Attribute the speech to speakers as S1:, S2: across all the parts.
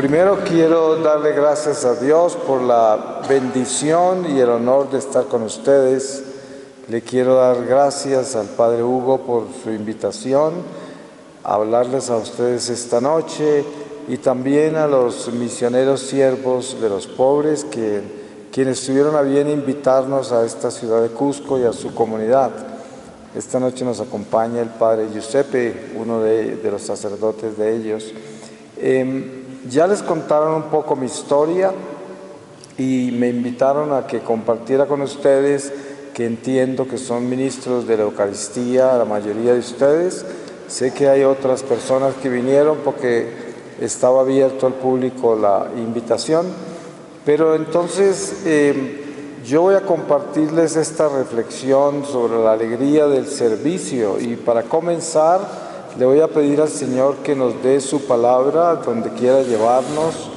S1: Primero quiero darle gracias a Dios por la bendición y el honor de estar con ustedes. Le quiero dar gracias al Padre Hugo por su invitación a hablarles a ustedes esta noche y también a los misioneros siervos de los pobres quienes tuvieron a bien invitarnos a esta ciudad de Cusco y a su comunidad. Esta noche nos acompaña el Padre Giuseppe, uno de los sacerdotes de ellos. Ya les contaron un poco mi historia y me invitaron a que compartiera con ustedes, que entiendo que son ministros de la Eucaristía, la mayoría de ustedes. Sé que hay otras personas que vinieron porque estaba abierto al público la invitación, pero entonces yo voy a compartirles esta reflexión sobre la alegría del servicio y para comenzar le voy a pedir al Señor que nos dé su palabra donde quiera llevarnos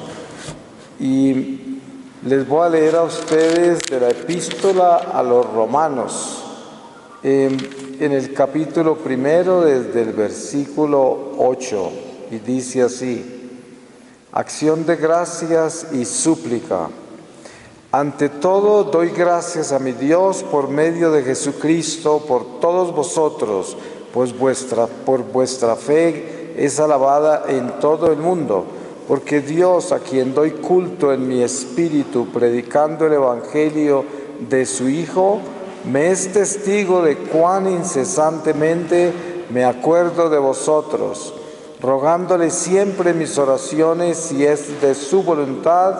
S1: y les voy a leer a ustedes de la epístola a los romanos, en el capítulo 1 desde el versículo 8 y dice así: acción de gracias y súplica. Ante todo doy gracias a mi Dios por medio de Jesucristo por todos vosotros, pues por vuestra fe es alabada en todo el mundo, porque Dios, a quien doy culto en mi espíritu, predicando el Evangelio de su Hijo, me es testigo de cuán incesantemente me acuerdo de vosotros, rogándole siempre en mis oraciones, si es de su voluntad,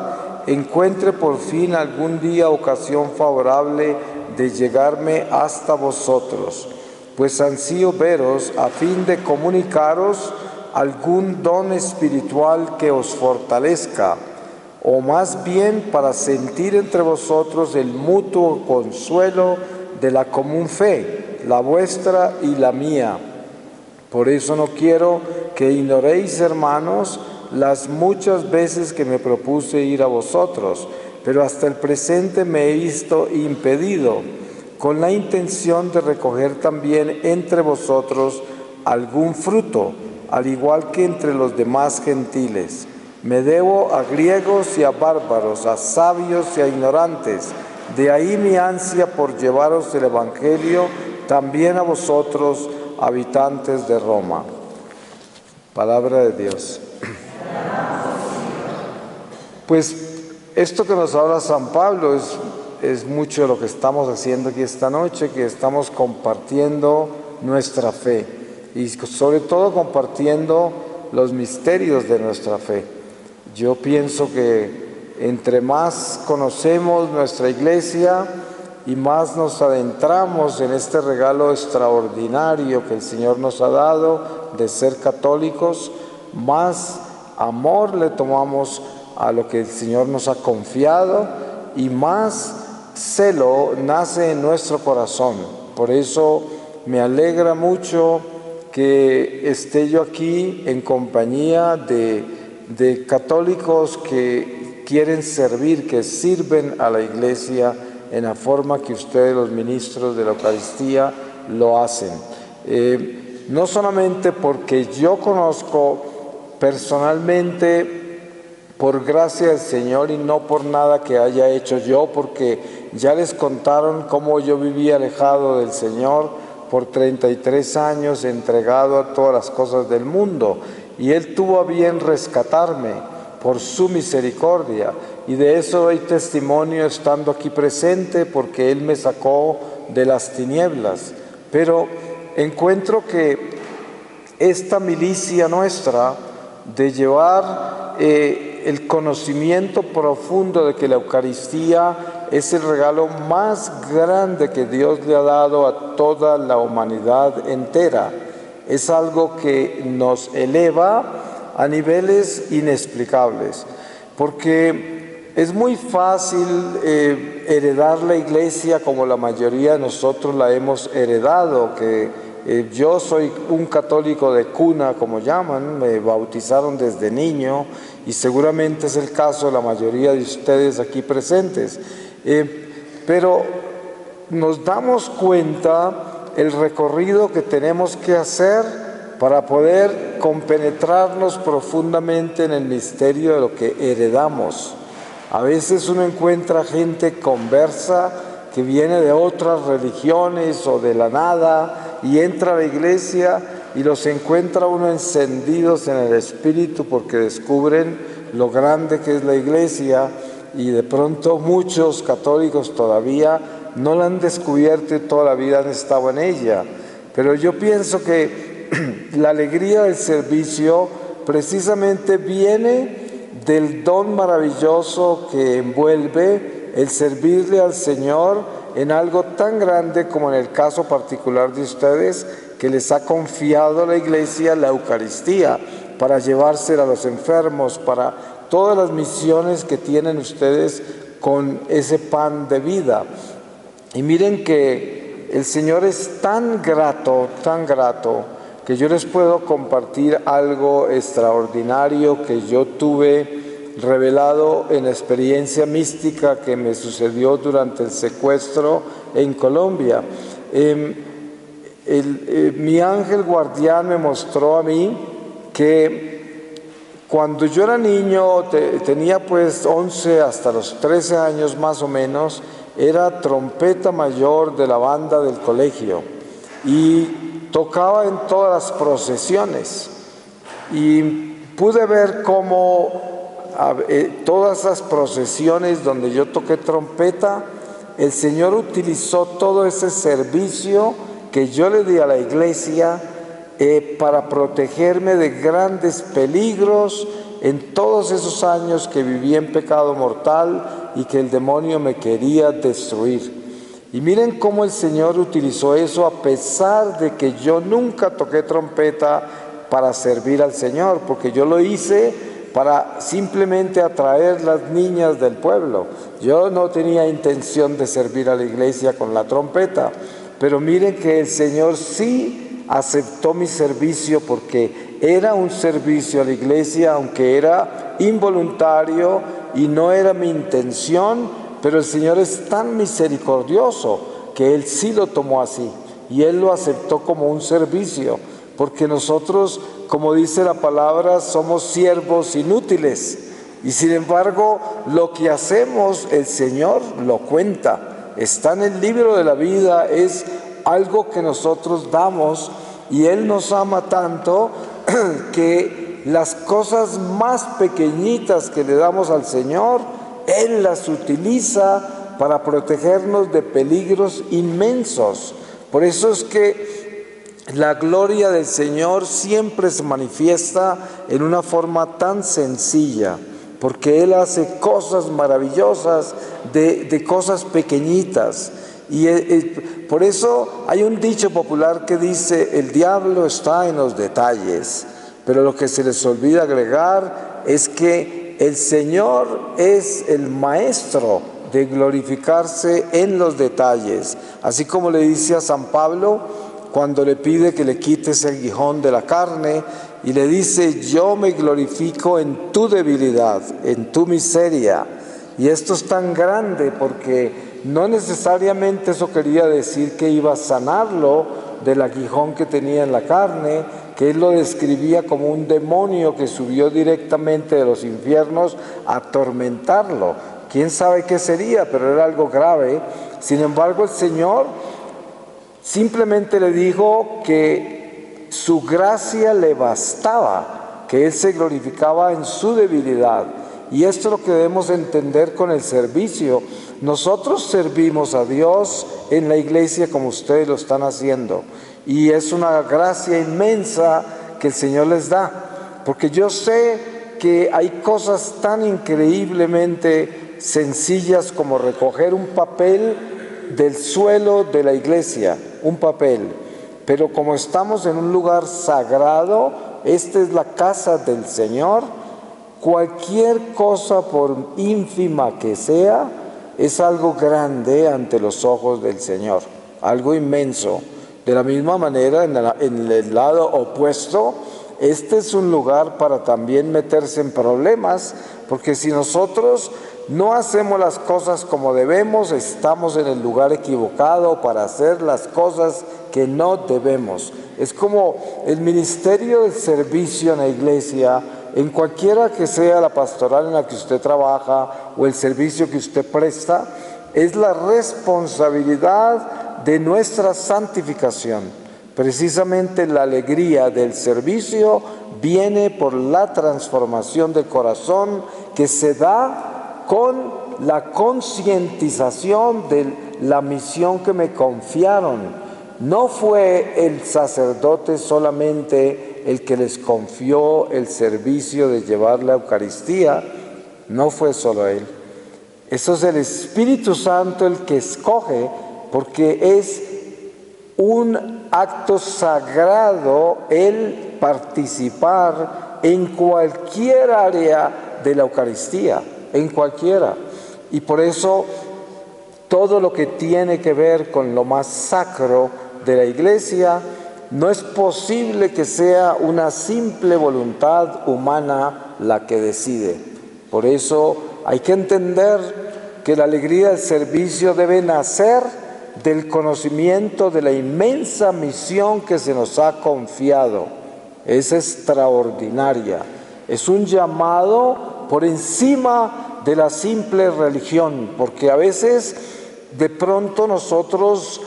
S1: encuentre por fin algún día ocasión favorable de llegarme hasta vosotros, pues ansío veros a fin de comunicaros algún don espiritual que os fortalezca, o más bien para sentir entre vosotros el mutuo consuelo de la común fe, la vuestra y la mía. Por eso no quiero que ignoréis, hermanos, las muchas veces que me propuse ir a vosotros, pero hasta el presente me he visto impedido, con la intención de recoger también entre vosotros algún fruto, al igual que entre los demás gentiles. Me debo a griegos y a bárbaros, a sabios y a ignorantes. De ahí mi ansia por llevaros el Evangelio también a vosotros, habitantes de Roma. Palabra de Dios. Pues esto que nos habla San Pablo es mucho de lo que estamos haciendo aquí esta noche, que estamos compartiendo nuestra fe y sobre todo compartiendo los misterios de nuestra fe. Yo pienso que entre más conocemos nuestra iglesia y más nos adentramos en este regalo extraordinario que el Señor nos ha dado de ser católicos, más amor le tomamos a lo que el Señor nos ha confiado y más celo nace en nuestro corazón. Por eso me alegra mucho que esté yo aquí en compañía de católicos que quieren servir, que sirven a la iglesia en la forma que ustedes, los ministros de la Eucaristía, lo hacen. No solamente porque yo conozco personalmente, por gracia del Señor y no por nada que haya hecho yo, porque ya les contaron cómo yo viví alejado del Señor por 33 años, entregado a todas las cosas del mundo, y Él tuvo a bien rescatarme por su misericordia, y de eso doy testimonio estando aquí presente, porque Él me sacó de las tinieblas. Pero encuentro que esta milicia nuestra de llevar el conocimiento profundo de que la Eucaristía es el regalo más grande que Dios le ha dado a toda la humanidad entera. Es algo que nos eleva a niveles inexplicables, porque es muy fácil heredar la iglesia como la mayoría de nosotros la hemos heredado, que yo soy un católico de cuna, como llaman, me bautizaron desde niño y seguramente es el caso de la mayoría de ustedes aquí presentes. Pero nos damos cuenta el recorrido que tenemos que hacer para poder compenetrarnos profundamente en el misterio de lo que heredamos. A veces uno encuentra gente conversa que viene de otras religiones o de la nada y entra a la iglesia y los encuentra uno encendidos en el espíritu porque descubren lo grande que es la iglesia, y de pronto muchos católicos todavía no la han descubierto y toda la vida han estado en ella. Pero yo pienso que la alegría del servicio precisamente viene del don maravilloso que envuelve el servirle al Señor en algo tan grande como en el caso particular de ustedes, que les ha confiado la Iglesia la Eucaristía para llevársela a los enfermos, para todas las misiones que tienen ustedes con ese pan de vida. Y miren que el Señor es tan grato, que yo les puedo compartir algo extraordinario que yo tuve revelado en la experiencia mística que me sucedió durante el secuestro en Colombia. Mi ángel guardián me mostró a mí que cuando yo era niño, tenía pues 11 hasta los 13 años más o menos, era trompeta mayor de la banda del colegio y tocaba en todas las procesiones, y pude ver cómo todas esas procesiones donde yo toqué trompeta, el Señor utilizó todo ese servicio que yo le di a la iglesia para protegerme de grandes peligros en todos esos años que viví en pecado mortal y que el demonio me quería destruir. Y miren cómo el Señor utilizó eso, a pesar de que yo nunca toqué trompeta para servir al Señor, porque yo lo hice para simplemente atraer las niñas del pueblo. Yo no tenía intención de servir a la iglesia con la trompeta, pero miren que el Señor sí aceptó mi servicio, porque era un servicio a la iglesia, aunque era involuntario y no era mi intención, pero el Señor es tan misericordioso que Él sí lo tomó así y Él lo aceptó como un servicio, porque nosotros, como dice la palabra, somos siervos inútiles, y sin embargo lo que hacemos el Señor lo cuenta, está en el libro de la vida, es algo que nosotros damos, y Él nos ama tanto que las cosas más pequeñitas que le damos al Señor, Él las utiliza para protegernos de peligros inmensos. Por eso es que la gloria del Señor siempre se manifiesta en una forma tan sencilla, porque Él hace cosas maravillosas de cosas pequeñitas. Y por eso hay un dicho popular que dice: el diablo está en los detalles, pero lo que se les olvida agregar es que el Señor es el maestro de glorificarse en los detalles, así como le dice a San Pablo cuando le pide que le quites el aguijón de la carne, y le dice: yo me glorifico en tu debilidad, en tu miseria. Y esto es tan grande porque no necesariamente eso quería decir que iba a sanarlo del aguijón que tenía en la carne, que Él lo describía como un demonio que subió directamente de los infiernos a atormentarlo. Quién sabe qué sería, pero era algo grave. Sin embargo, el Señor simplemente le dijo que su gracia le bastaba, que Él se glorificaba en su debilidad. Y esto es lo que debemos entender con el servicio. Nosotros servimos a Dios en la iglesia como ustedes lo están haciendo, y es una gracia inmensa que el Señor les da, porque yo sé que hay cosas tan increíblemente sencillas como recoger un papel del suelo de la iglesia, un papel, pero como estamos en un lugar sagrado, esta es la casa del Señor, cualquier cosa, por ínfima que sea, es algo grande ante los ojos del Señor, algo inmenso. De la misma manera, en el lado opuesto, este es un lugar para también meterse en problemas, porque si nosotros no hacemos las cosas como debemos, estamos en el lugar equivocado para hacer las cosas que no debemos. Es como el ministerio del servicio en la iglesia, en cualquiera que sea la pastoral en la que usted trabaja o el servicio que usted presta, es la responsabilidad de nuestra santificación. Precisamente la alegría del servicio viene por la transformación del corazón que se da con la concientización de la misión que me confiaron. No fue el sacerdote solamente el que les confió el servicio de llevar la Eucaristía, no fue solo él. Eso es el Espíritu Santo el que escoge, porque es un acto sagrado el participar en cualquier área de la Eucaristía, en cualquiera. Y por eso todo lo que tiene que ver con lo más sacro de la Iglesia, no es posible que sea una simple voluntad humana la que decide. Por eso hay que entender que la alegría del servicio debe nacer del conocimiento de la inmensa misión que se nos ha confiado. Es extraordinaria. Es un llamado por encima de la simple religión, porque a veces de pronto nosotros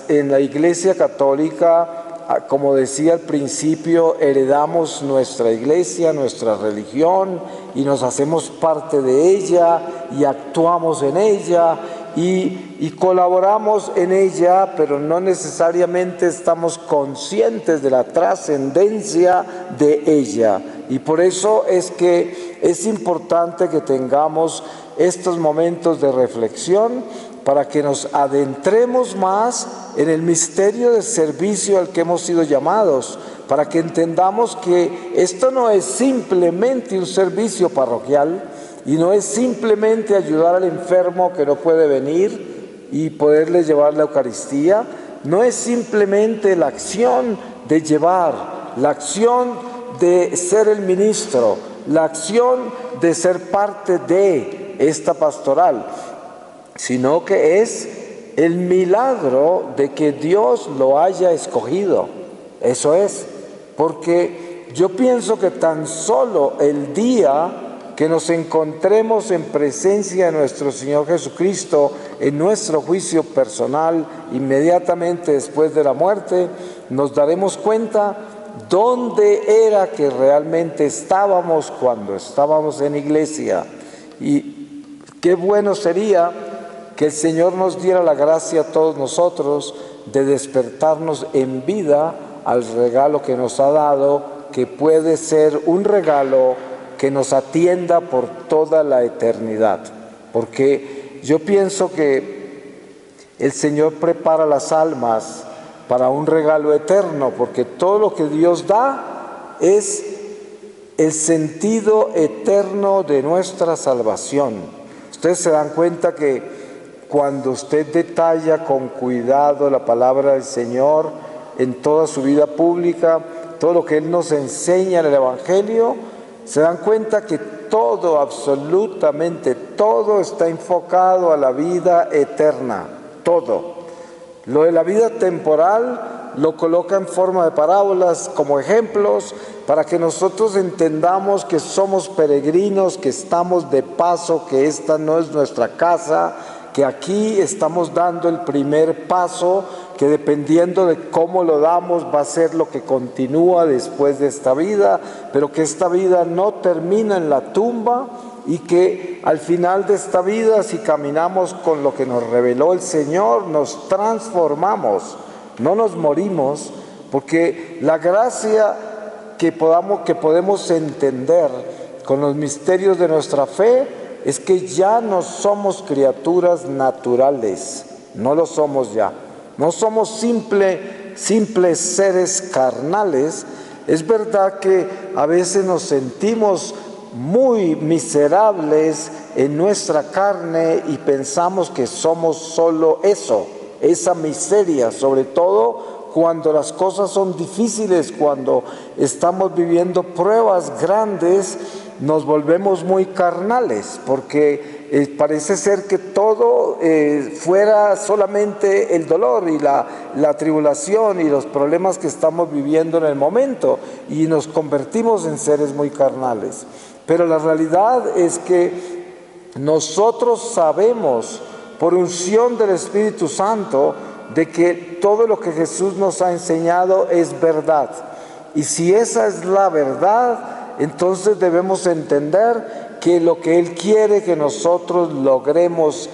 S1: en la Iglesia Católica, como decía al principio, heredamos nuestra iglesia, nuestra religión, y nos hacemos parte de ella y actuamos en ella y colaboramos en ella, pero no necesariamente estamos conscientes de la trascendencia de ella. Y por eso es que es importante que tengamos estos momentos de reflexión para que nos adentremos más en el misterio del servicio al que hemos sido llamados, para que entendamos que esto no es simplemente un servicio parroquial y no es simplemente ayudar al enfermo que no puede venir y poderle llevar la Eucaristía, no es simplemente la acción de llevar, la acción de ser el ministro, la acción de ser parte de esta pastoral, sino que es el milagro de que Dios lo haya escogido. Eso es, porque yo pienso que tan solo el día que nos encontremos en presencia de nuestro Señor Jesucristo en nuestro juicio personal, inmediatamente después de la muerte, nos daremos cuenta dónde era que realmente estábamos cuando estábamos en iglesia. Y qué bueno sería que el Señor nos diera la gracia a todos nosotros de despertarnos en vida al regalo que nos ha dado, que puede ser un regalo que nos atienda por toda la eternidad. Porque yo pienso que el Señor prepara las almas para un regalo eterno, porque todo lo que Dios da es el sentido eterno de nuestra salvación. Ustedes se dan cuenta que cuando usted detalla con cuidado la palabra del Señor en toda su vida pública, todo lo que Él nos enseña en el Evangelio, se dan cuenta que todo, absolutamente todo, está enfocado a la vida eterna, todo. Lo de la vida temporal lo coloca en forma de parábolas como ejemplos para que nosotros entendamos que somos peregrinos, que estamos de paso, que esta no es nuestra casa, que aquí estamos dando el primer paso, que dependiendo de cómo lo damos va a ser lo que continúa después de esta vida, pero que esta vida no termina en la tumba y que al final de esta vida, si caminamos con lo que nos reveló el Señor, nos transformamos, no nos morimos, porque la gracia que podemos entender con los misterios de nuestra fe es que ya no somos criaturas naturales, no lo somos ya. No somos simples seres carnales. Es verdad que a veces nos sentimos muy miserables en nuestra carne y pensamos que somos solo eso, esa miseria, sobre todo cuando las cosas son difíciles, cuando estamos viviendo pruebas grandes, nos volvemos muy carnales, porque parece ser que todo fuera solamente el dolor y la tribulación y los problemas que estamos viviendo en el momento, y nos convertimos en seres muy carnales. Pero la realidad es que nosotros sabemos, por unción del Espíritu Santo, de que todo lo que Jesús nos ha enseñado es verdad. Y si esa es la verdad, entonces debemos entender que lo que Él quiere que nosotros logremos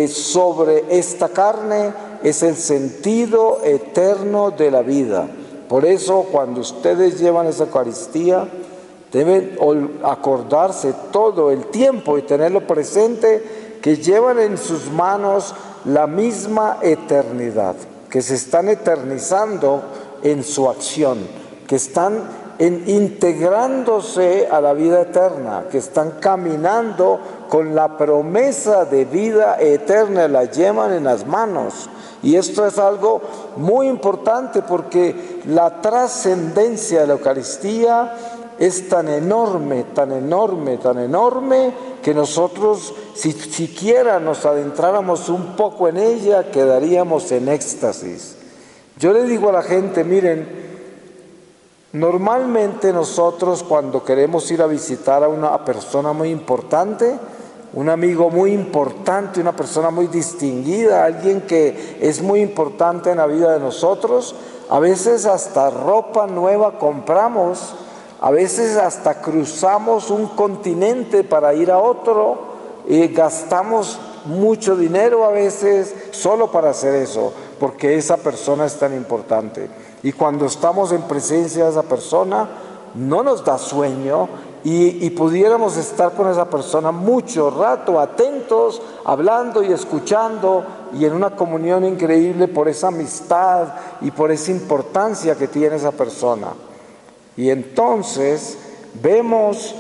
S1: sobre esta carne es el sentido eterno de la vida. Por eso, cuando ustedes llevan esa Eucaristía, deben acordarse todo el tiempo y tenerlo presente, que llevan en sus manos la misma eternidad, que se están eternizando en su acción, que están integrándose a la vida eterna, que están caminando con la promesa de vida eterna, la llevan en las manos. Y esto es algo muy importante, porque la trascendencia de la Eucaristía es tan enorme, tan enorme, tan enorme, que nosotros, si siquiera nos adentráramos un poco en ella, quedaríamos en éxtasis. Yo le digo a la gente, miren, normalmente nosotros, cuando queremos ir a visitar a una persona muy importante, un amigo muy importante, una persona muy distinguida, alguien que es muy importante en la vida de nosotros, a veces hasta ropa nueva compramos, a veces hasta cruzamos un continente para ir a otro, y gastamos mucho dinero a veces solo para hacer eso, porque esa persona es tan importante. Y cuando estamos en presencia de esa persona, no nos da sueño, y pudiéramos estar con esa persona mucho rato, atentos, hablando y escuchando, y en una comunión increíble por esa amistad y por esa importancia que tiene esa persona. Y entonces vemos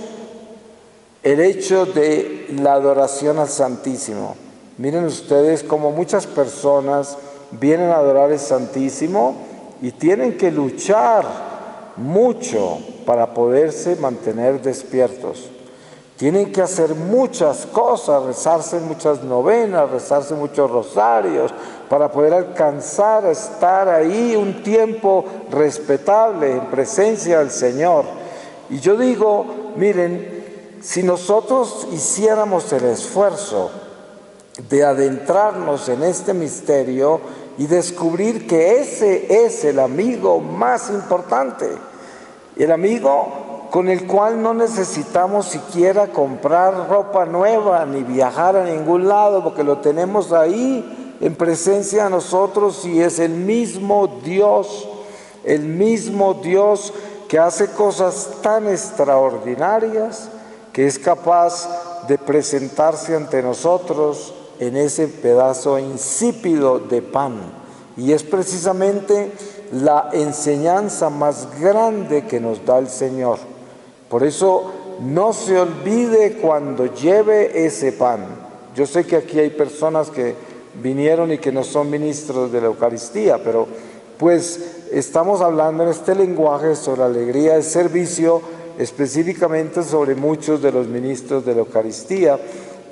S1: el hecho de la adoración al Santísimo. Miren ustedes cómo muchas personas vienen a adorar al Santísimo y tienen que luchar mucho para poderse mantener despiertos. Tienen que hacer muchas cosas, rezarse muchas novenas, rezarse muchos rosarios, para poder alcanzar a estar ahí un tiempo respetable en presencia del Señor. Y yo digo, miren, si nosotros hiciéramos el esfuerzo de adentrarnos en este misterio y descubrir que ese es el amigo más importante, el amigo con el cual no necesitamos siquiera comprar ropa nueva ni viajar a ningún lado, porque lo tenemos ahí en presencia de nosotros, y es el mismo Dios que hace cosas tan extraordinarias, que es capaz de presentarse ante nosotros en ese pedazo insípido de pan. Y es precisamente la enseñanza más grande que nos da el Señor. Por eso no se olvide cuando lleve ese pan. Yo sé que aquí hay personas que vinieron y que no son ministros de la Eucaristía, pero pues estamos hablando en este lenguaje sobre la alegría del servicio, específicamente sobre muchos de los ministros de la Eucaristía.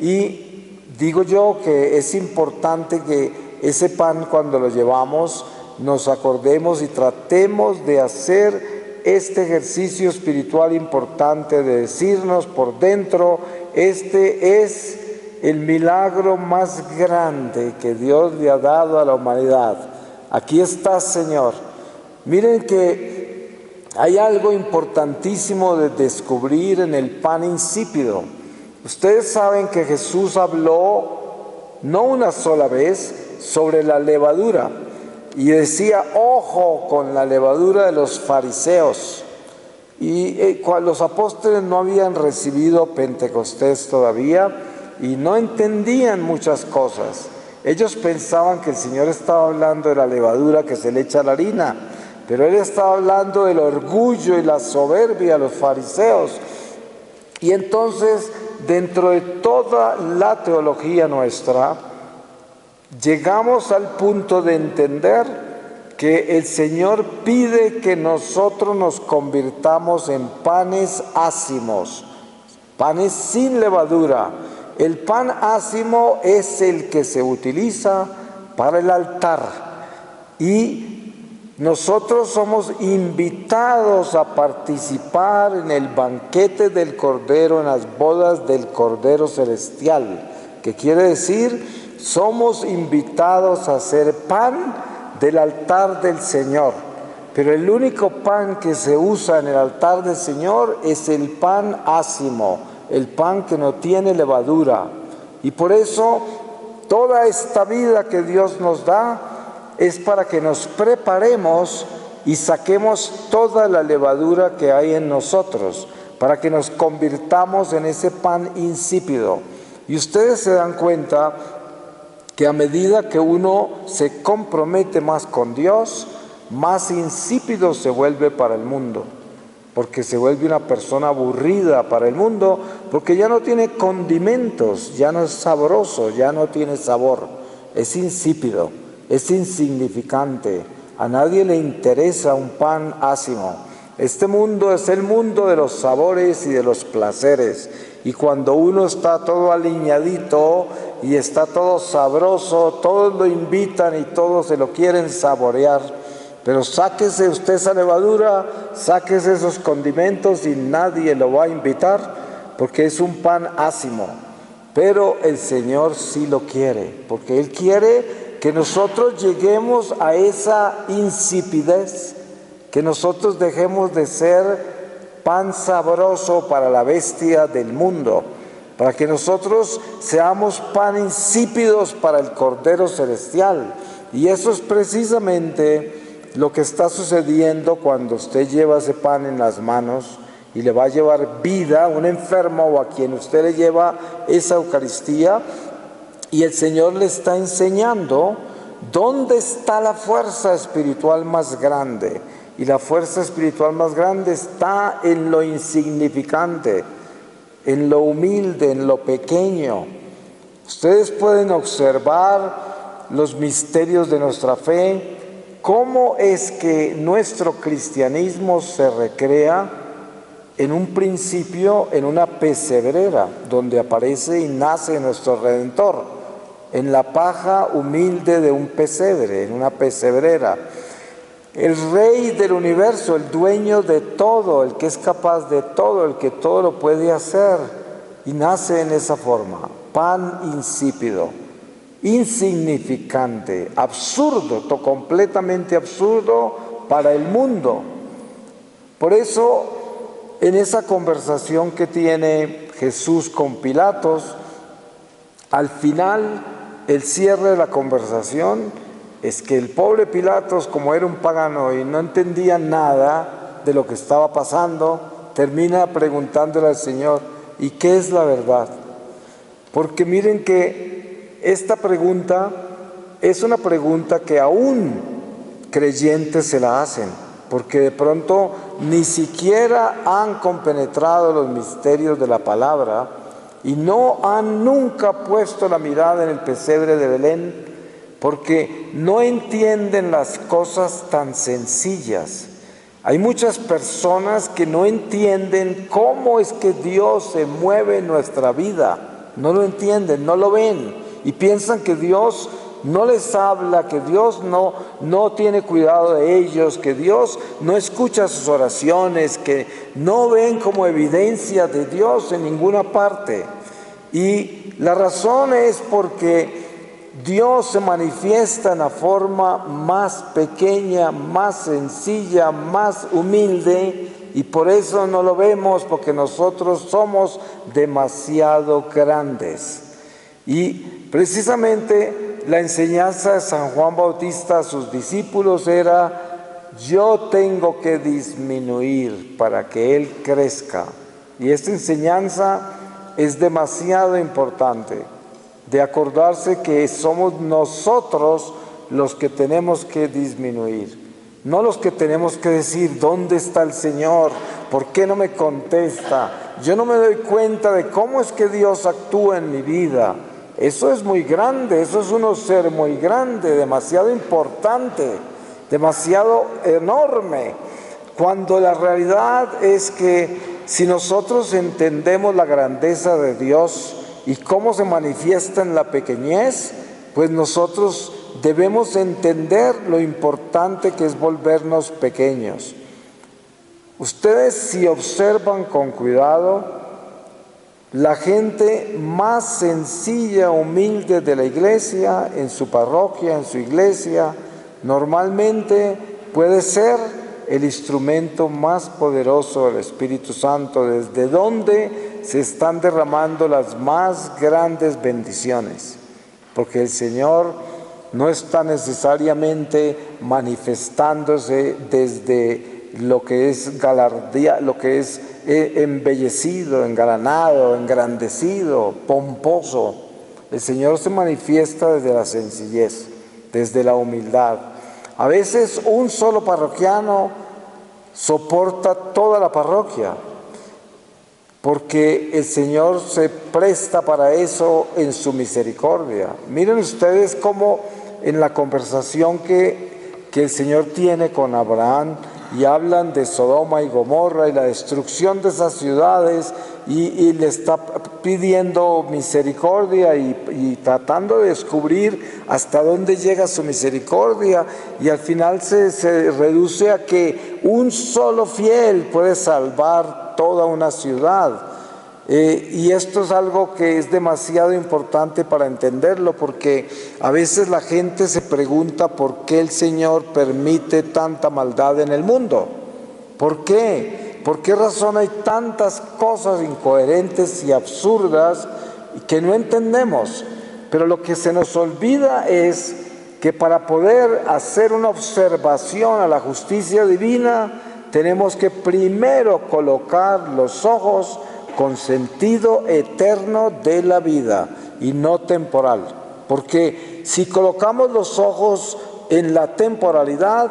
S1: Y digo yo que es importante que ese pan, cuando lo llevamos, nos acordemos y tratemos de hacer este ejercicio espiritual importante de decirnos por dentro, este es el milagro más grande que Dios le ha dado a la humanidad. Aquí está, Señor. Miren que hay algo importantísimo de descubrir en el pan insípido. Ustedes saben que Jesús habló no una sola vez sobre la levadura, y decía, ojo con la levadura de los fariseos. Y los apóstoles no habían recibido Pentecostés todavía y no entendían muchas cosas. Ellos pensaban que el Señor estaba hablando de la levadura que se le echa a la harina, pero Él estaba hablando del orgullo y la soberbia de los fariseos. Y entonces, dentro de toda la teología nuestra, llegamos al punto de entender que el Señor pide que nosotros nos convirtamos en panes ácimos. panes sin levadura. El pan ácimo es el que se utiliza para el altar. Y nosotros somos invitados a participar en el banquete del Cordero, en las bodas del Cordero Celestial, que quiere decir, somos invitados a hacer pan del altar del Señor. Pero el único pan que se usa en el altar del Señor es el pan ácimo, el pan que no tiene levadura. Y por eso toda esta vida que Dios nos da es para que nos preparemos y saquemos toda la levadura que hay en nosotros, para que nos convirtamos en ese pan insípido. Y ustedes se dan cuenta que a medida que uno se compromete más con Dios, más insípido se vuelve para el mundo, porque se vuelve una persona aburrida para el mundo, porque ya no tiene condimentos, ya no es sabroso, ya no tiene sabor, es insípido, es insignificante, a nadie le interesa un pan ácimo. Este mundo es el mundo de los sabores y de los placeres, y cuando uno está todo aliñadito y está todo sabroso, todos lo invitan y todos se lo quieren saborear. Pero sáquese usted esa levadura, sáquese esos condimentos y nadie lo va a invitar porque es un pan ácimo. Pero el Señor sí lo quiere, porque Él quiere que nosotros lleguemos a esa insipidez, que nosotros dejemos de ser pan sabroso para la bestia del mundo, para que nosotros seamos pan insípidos para el Cordero Celestial. Y eso es precisamente lo que está sucediendo cuando usted lleva ese pan en las manos y le va a llevar vida a un enfermo o a quien usted le lleva esa Eucaristía, y el Señor le está enseñando dónde está la fuerza espiritual más grande. Y la fuerza espiritual más grande está en lo insignificante, en lo humilde, en lo pequeño. Ustedes pueden observar los misterios de nuestra fe, cómo es que nuestro cristianismo se recrea en un principio en una pesebrera, donde aparece y nace nuestro Redentor, en la paja humilde de un pesebre, en una pesebrera. El Rey del universo, el dueño de todo, el que es capaz de todo, el que todo lo puede hacer, y nace en esa forma, pan insípido, insignificante, absurdo, completamente absurdo para el mundo. Por eso, en esa conversación que tiene Jesús con Pilatos, al final, el cierre de la conversación es que el pobre Pilatos, como era un pagano y no entendía nada de lo que estaba pasando, termina preguntándole al Señor, ¿y qué es la verdad? Porque miren que esta pregunta es una pregunta que aún creyentes se la hacen, porque de pronto ni siquiera han compenetrado los misterios de la palabra y no han nunca puesto la mirada en el pesebre de Belén, porque no entienden las cosas tan sencillas. Hay muchas personas que no entienden cómo es que Dios se mueve en nuestra vida. No lo entienden, no lo ven y piensan que Dios no les habla, que Dios no tiene cuidado de ellos, que Dios no escucha sus oraciones, que no ven como evidencia de Dios en ninguna parte. Y la razón es porque Dios se manifiesta en la forma más pequeña, más sencilla, más humilde, y por eso no lo vemos, porque nosotros somos demasiado grandes. Y precisamente la enseñanza de San Juan Bautista a sus discípulos era: yo tengo que disminuir para que Él crezca. Y esta enseñanza es demasiado importante, de acordarse que somos nosotros los que tenemos que disminuir, no los que tenemos que decir, ¿dónde está el Señor? ¿Por qué no me contesta? Yo no me doy cuenta de cómo es que Dios actúa en mi vida. Eso es muy grande, eso es un ser muy grande, demasiado importante, demasiado enorme, cuando la realidad es que si nosotros entendemos la grandeza de Dios y cómo se manifiesta en la pequeñez, pues nosotros debemos entender lo importante que es volvernos pequeños. Ustedes, si observan con cuidado, la gente más sencilla, humilde de la iglesia, en su parroquia, en su iglesia, normalmente puede ser el instrumento más poderoso del Espíritu Santo, desde donde se están derramando las más grandes bendiciones, porque el Señor no está necesariamente manifestándose desde lo que es galardía, lo que es embellecido, engalanado, engrandecido, pomposo. El Señor se manifiesta desde la sencillez, desde la humildad. A veces un solo parroquiano soporta toda la parroquia, porque el Señor se presta para eso en su misericordia. Miren ustedes cómo en la conversación que el Señor tiene con Abraham, y hablan de Sodoma y Gomorra y la destrucción de esas ciudades, y le está pidiendo misericordia y tratando de descubrir hasta dónde llega su misericordia, y al final se reduce a que un solo fiel puede salvar toda una ciudad. Y esto es algo que es demasiado importante para entenderlo, porque a veces la gente se pregunta por qué el Señor permite tanta maldad en el mundo. ¿Por qué? ¿Por qué razón hay tantas cosas incoherentes y absurdas que no entendemos? Pero lo que se nos olvida es que para poder hacer una observación a la justicia divina, tenemos que primero colocar los ojos con sentido eterno de la vida y no temporal. Porque si colocamos los ojos en la temporalidad,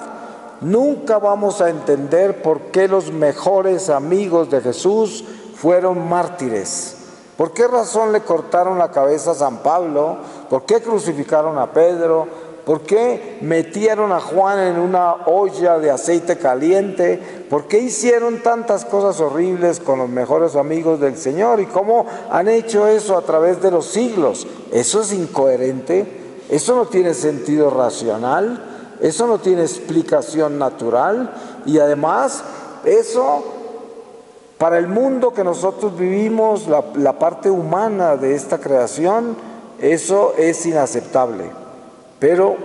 S1: nunca vamos a entender por qué los mejores amigos de Jesús fueron mártires. ¿Por qué razón le cortaron la cabeza a San Pablo? ¿Por qué crucificaron a Pedro? ¿Por qué metieron a Juan en una olla de aceite caliente? ¿Por qué hicieron tantas cosas horribles con los mejores amigos del Señor? ¿Y cómo han hecho eso a través de los siglos? Eso es incoherente, eso no tiene sentido racional, eso no tiene explicación natural, y además eso, para el mundo que nosotros vivimos, la parte humana de esta creación, eso es inaceptable. Pero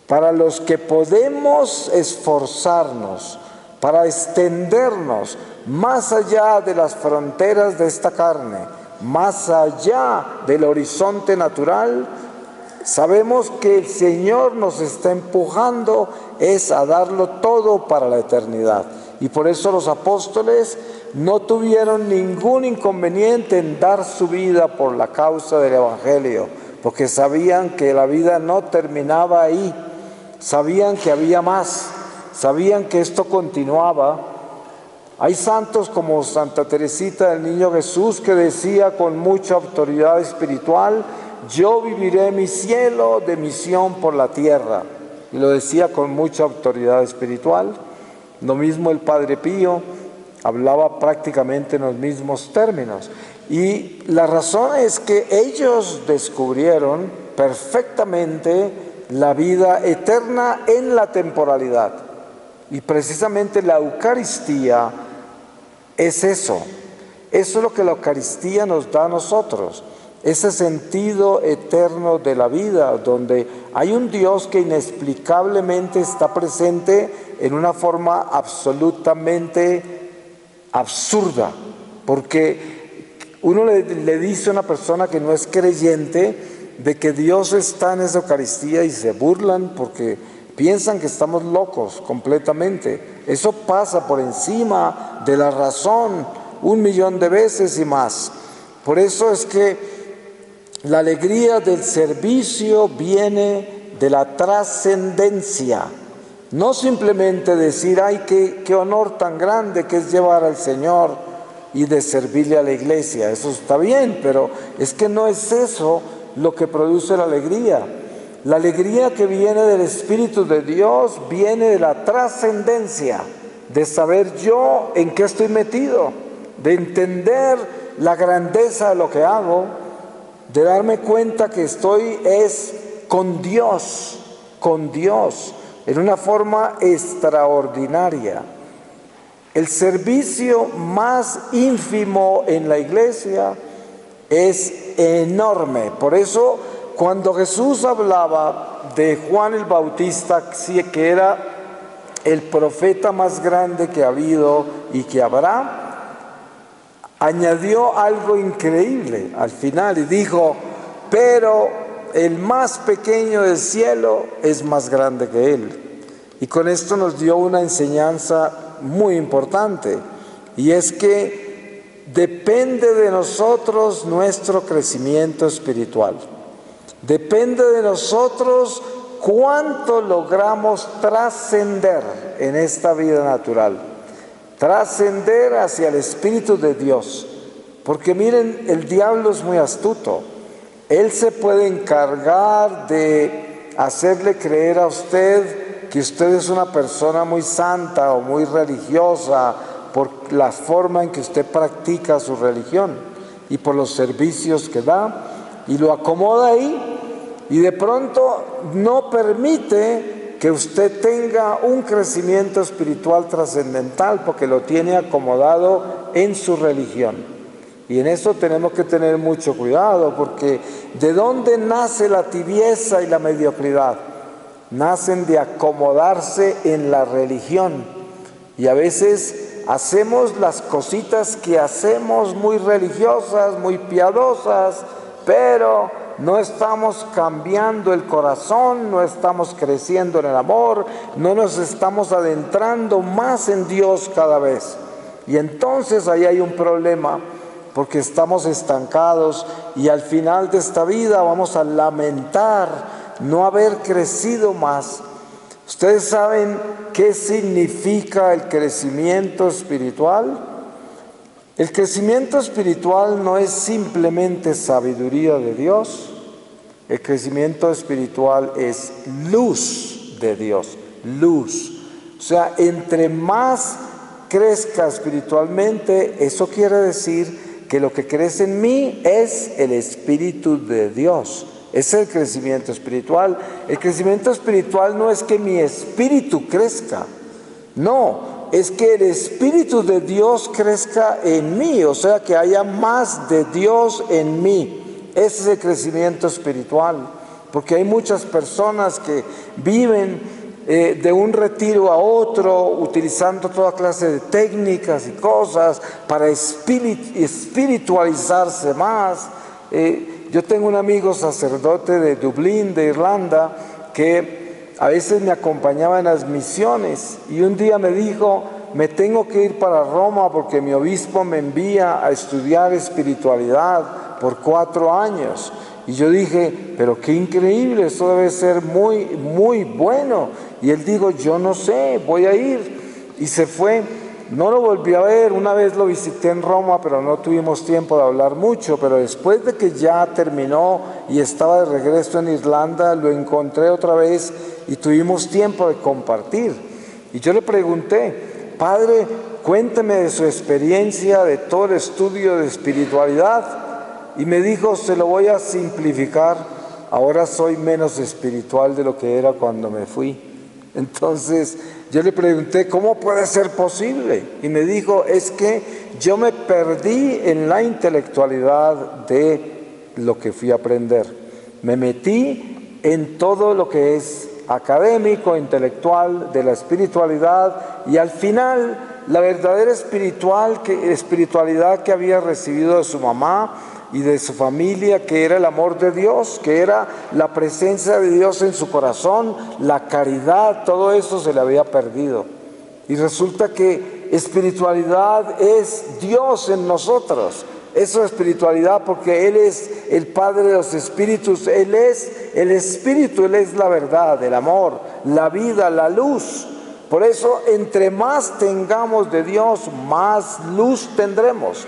S1: para los que podemos esforzarnos para extendernos más allá de las fronteras de esta carne, más allá del horizonte natural, sabemos que el Señor nos está empujando es a darlo todo para la eternidad. Y por eso los apóstoles no tuvieron ningún inconveniente en dar su vida por la causa del Evangelio, porque sabían que la vida no terminaba ahí, sabían que había más, sabían que esto continuaba. Hay santos como Santa Teresita del Niño Jesús, que decía con mucha autoridad espiritual: yo viviré mi cielo de misión por la tierra. Y lo decía con mucha autoridad espiritual. Lo mismo el Padre Pío, hablaba prácticamente en los mismos términos. Y la razón es que ellos descubrieron perfectamente la vida eterna en la temporalidad. Y precisamente la Eucaristía es eso. Eso es lo que la Eucaristía nos da a nosotros. Ese sentido eterno de la vida, donde hay un Dios que inexplicablemente está presente en una forma absolutamente absurda. Porque uno le dice a una persona que no es creyente de que Dios está en esa Eucaristía y se burlan porque piensan que estamos locos completamente. Eso pasa por encima de la razón 1.000.000 de veces y más. Por eso es que la alegría del servicio viene de la trascendencia. No simplemente decir, ay, qué honor tan grande que es llevar al Señor y de servirle a la iglesia. Eso está bien, pero es que no es eso lo que produce la alegría. La alegría que viene del Espíritu de Dios viene de la trascendencia, de saber yo en qué estoy metido, de entender la grandeza de lo que hago, de darme cuenta que estoy con Dios, en una forma extraordinaria. El servicio más ínfimo en la iglesia es enorme. Por eso, cuando Jesús hablaba de Juan el Bautista, que era el profeta más grande que ha habido y que habrá, añadió algo increíble al final y dijo: pero el más pequeño del cielo es más grande que él. Y con esto nos dio una enseñanza muy importante, y es que depende de nosotros nuestro crecimiento espiritual. Depende de nosotros cuánto logramos trascender en esta vida natural, trascender hacia el Espíritu de Dios. Porque miren, el diablo es muy astuto. Él se puede encargar de hacerle creer a usted que usted es una persona muy santa o muy religiosa por la forma en que usted practica su religión y por los servicios que da, y lo acomoda ahí, y de pronto no permite que usted tenga un crecimiento espiritual trascendental porque lo tiene acomodado en su religión. Y en eso tenemos que tener mucho cuidado, porque ¿de dónde nace la tibieza y la mediocridad? Nacen de acomodarse en la religión. Y a veces hacemos las cositas que hacemos muy religiosas, muy piadosas, pero no estamos cambiando el corazón, no estamos creciendo en el amor, no nos estamos adentrando más en Dios cada vez. Y entonces ahí hay un problema, porque estamos estancados y al final de esta vida vamos a lamentar no haber crecido más. ¿Ustedes saben qué significa el crecimiento espiritual? El crecimiento espiritual no es simplemente sabiduría de Dios. El crecimiento espiritual es luz de Dios, luz. O sea, entre más crezca espiritualmente, eso quiere decir que lo que crece en mí es el Espíritu de Dios. Es el crecimiento espiritual. El crecimiento espiritual no es que mi espíritu crezca, no, es que el Espíritu de Dios crezca en mí, o sea, que haya más de Dios en mí. Ese es el crecimiento espiritual, porque hay muchas personas que viven de un retiro a otro, utilizando toda clase de técnicas y cosas para espiritualizarse más. Yo tengo un amigo sacerdote de Dublín, de Irlanda, que a veces me acompañaba en las misiones, y un día me dijo: me tengo que ir para Roma porque mi obispo me envía a estudiar espiritualidad por 4 años. Y yo dije: pero qué increíble, eso debe ser muy, muy bueno. Y él dijo: yo no sé, voy a ir. Y se fue. No lo volví a ver. Una vez lo visité en Roma, pero no tuvimos tiempo de hablar mucho. Pero después de que ya terminó y estaba de regreso en Irlanda, lo encontré otra vez y tuvimos tiempo de compartir. Y yo le pregunté: padre, cuénteme de su experiencia, de todo el estudio de espiritualidad. Y me dijo: se lo voy a simplificar, ahora soy menos espiritual de lo que era cuando me fui. Entonces yo le pregunté: ¿cómo puede ser posible? Y me dijo: es que yo me perdí en la intelectualidad de lo que fui a aprender. Me metí en todo lo que es académico, intelectual, de la espiritualidad, y al final la verdadera espiritualidad que había recibido de su mamá y de su familia, que era el amor de Dios, que era la presencia de Dios en su corazón, la caridad, todo eso se le había perdido. Y resulta que espiritualidad es Dios en nosotros. Eso es espiritualidad, porque Él es el Padre de los Espíritus, Él es el Espíritu, Él es la verdad, el amor, la vida, la luz. Por eso, entre más tengamos de Dios, más luz tendremos.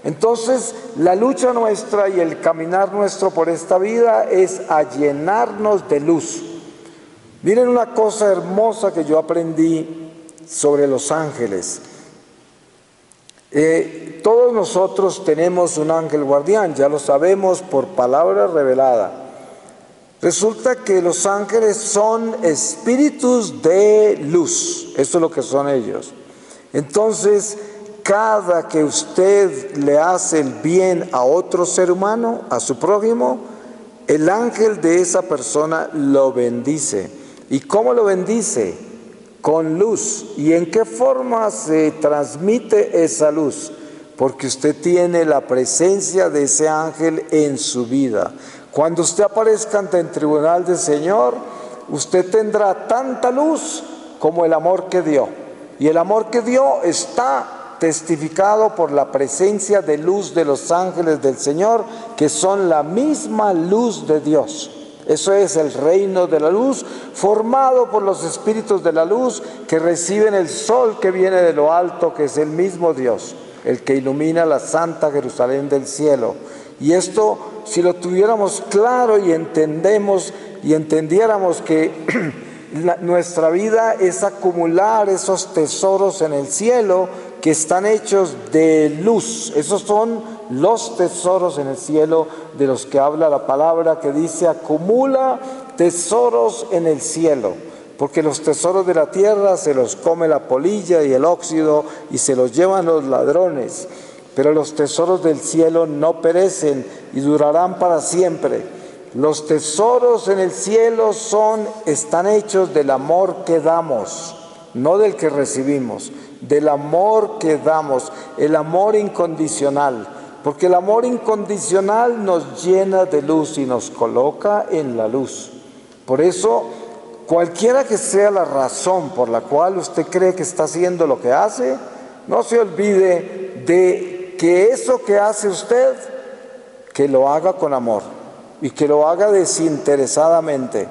S1: Entonces, la lucha nuestra y el caminar nuestro por esta vida es a llenarnos de luz. Miren una cosa hermosa que yo aprendí sobre los ángeles. Todos nosotros tenemos un ángel guardián, ya lo sabemos por palabra revelada. Resulta que los ángeles son espíritus de luz, eso es lo que son ellos. Entonces, cada que usted le hace el bien a otro ser humano, a su prójimo, el ángel de esa persona lo bendice. ¿Y cómo lo bendice? Con luz. ¿Y en qué forma se transmite esa luz? Porque usted tiene la presencia de ese ángel en su vida. Cuando usted aparezca ante el tribunal del Señor, usted tendrá tanta luz como el amor que dio. Y el amor que dio está testificado por la presencia de luz de los ángeles del Señor, que son la misma luz de Dios. Eso es el reino de la luz, formado por los espíritus de la luz que reciben el sol que viene de lo alto, que es el mismo Dios, el que ilumina la santa Jerusalén del cielo. Y esto, si lo tuviéramos claro y entendiéramos que nuestra vida es acumular esos tesoros en el cielo que están hechos de luz. Esos son los tesoros en el cielo de los que habla la palabra, que dice: acumula tesoros en el cielo, porque los tesoros de la tierra se los come la polilla y el óxido y se los llevan los ladrones, pero los tesoros del cielo no perecen y durarán para siempre. Los tesoros en el cielo están hechos del amor que damos, no del que recibimos, del amor que damos, el amor incondicional. Porque el amor incondicional nos llena de luz y nos coloca en la luz. Por eso, cualquiera que sea la razón por la cual usted cree que está haciendo lo que hace, no se olvide de que eso que hace usted, que lo haga con amor y que lo haga desinteresadamente.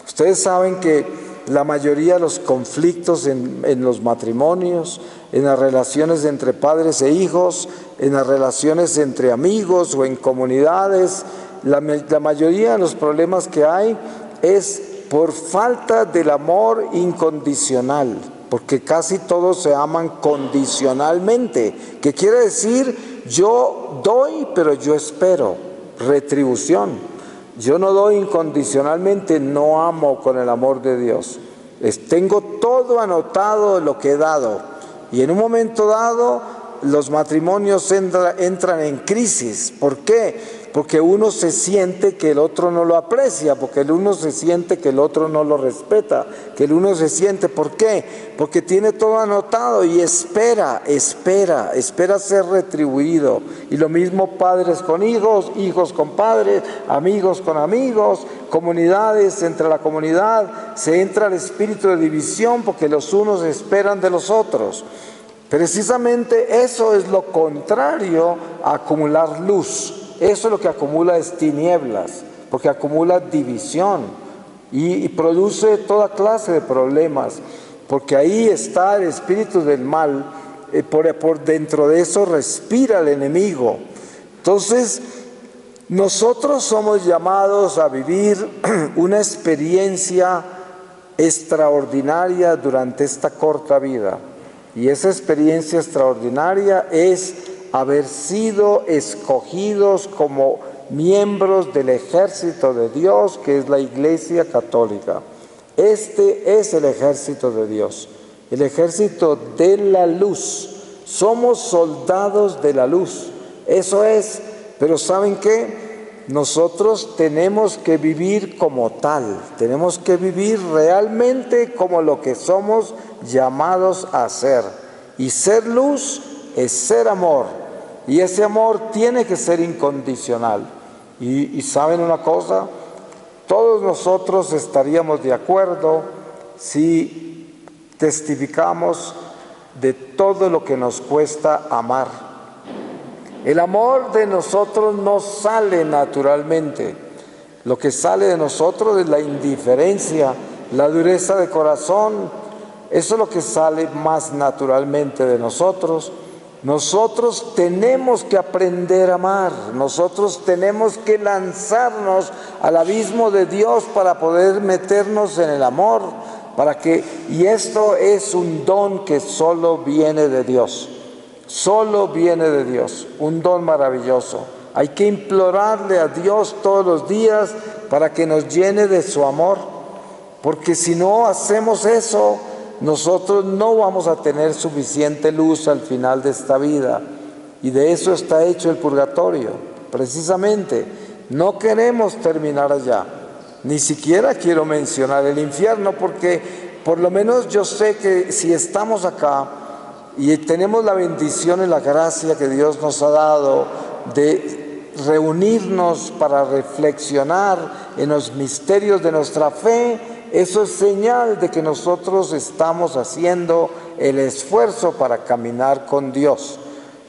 S1: Ustedes saben que la mayoría de los conflictos en los matrimonios, en las relaciones entre padres e hijos, en las relaciones entre amigos o en comunidades, la mayoría de los problemas que hay es por falta del amor incondicional, porque casi todos se aman condicionalmente, que quiere decir: yo doy, pero yo espero retribución. Yo no doy incondicionalmente, no amo con el amor de Dios. Tengo todo anotado lo que he dado. Y en un momento dado, los matrimonios entran en crisis. ¿Por qué? Porque uno se siente que el otro no lo aprecia, porque el uno se siente que el otro no lo respeta, que el uno se siente, ¿por qué? Porque tiene todo anotado y espera ser retribuido. Y lo mismo padres con hijos, hijos con padres, amigos con amigos, comunidades, entre la comunidad se entra el espíritu de división porque los unos esperan de los otros. Precisamente eso es lo contrario a acumular luz. Eso es lo que acumula es tinieblas, porque acumula división y produce toda clase de problemas, porque ahí está el espíritu del mal, por dentro de eso respira el enemigo. Entonces, nosotros somos llamados a vivir una experiencia extraordinaria durante esta corta vida, y esa experiencia extraordinaria es haber sido escogidos como miembros del ejército de Dios, que es la Iglesia Católica. Este es el ejército de Dios, el ejército de la luz. Somos soldados de la luz, eso es. Pero ¿saben qué? Nosotros tenemos que vivir como tal, tenemos que vivir realmente como lo que somos llamados a ser. Y ser luz es ser amor. Y ese amor tiene que ser incondicional. Y ¿saben una cosa? Todos nosotros estaríamos de acuerdo si testificamos de todo lo que nos cuesta amar. El amor de nosotros no sale naturalmente. Lo que sale de nosotros es la indiferencia, la dureza de corazón. Eso es lo que sale más naturalmente de nosotros. Nosotros tenemos que aprender a amar, nosotros tenemos que lanzarnos al abismo de Dios para poder meternos en el amor. y esto es un don que solo viene de Dios. Solo viene de Dios, un don maravilloso. Hay que implorarle a Dios todos los días para que nos llene de su amor, porque si no hacemos eso, nosotros no vamos a tener suficiente luz al final de esta vida. Y de eso está hecho el purgatorio, precisamente. No queremos terminar allá. Ni siquiera quiero mencionar el infierno, porque por lo menos yo sé que si estamos acá y tenemos la bendición y la gracia que Dios nos ha dado de reunirnos para reflexionar en los misterios de nuestra fe, eso es señal de que nosotros estamos haciendo el esfuerzo para caminar con Dios.